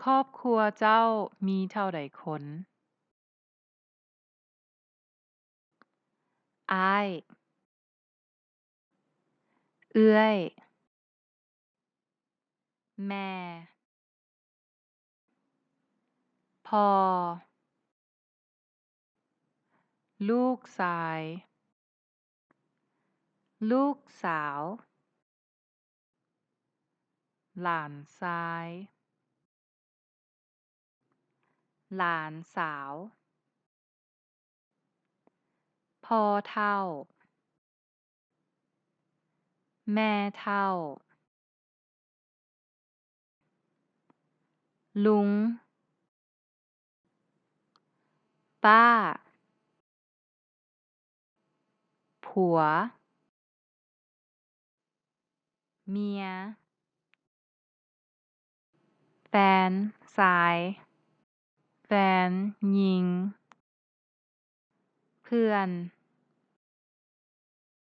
ครอบครัวเจ้ามีเท่าใดคน อ้าย เอื้อย แม่ พ่อ ลูกชาย ลูกสาว หลานชาย หลานสาว พ่อเฒ่า แม่เฒ่า ลุง ป้า ผัว เมีย แฟนชาย แฟนหญิง เพื่อน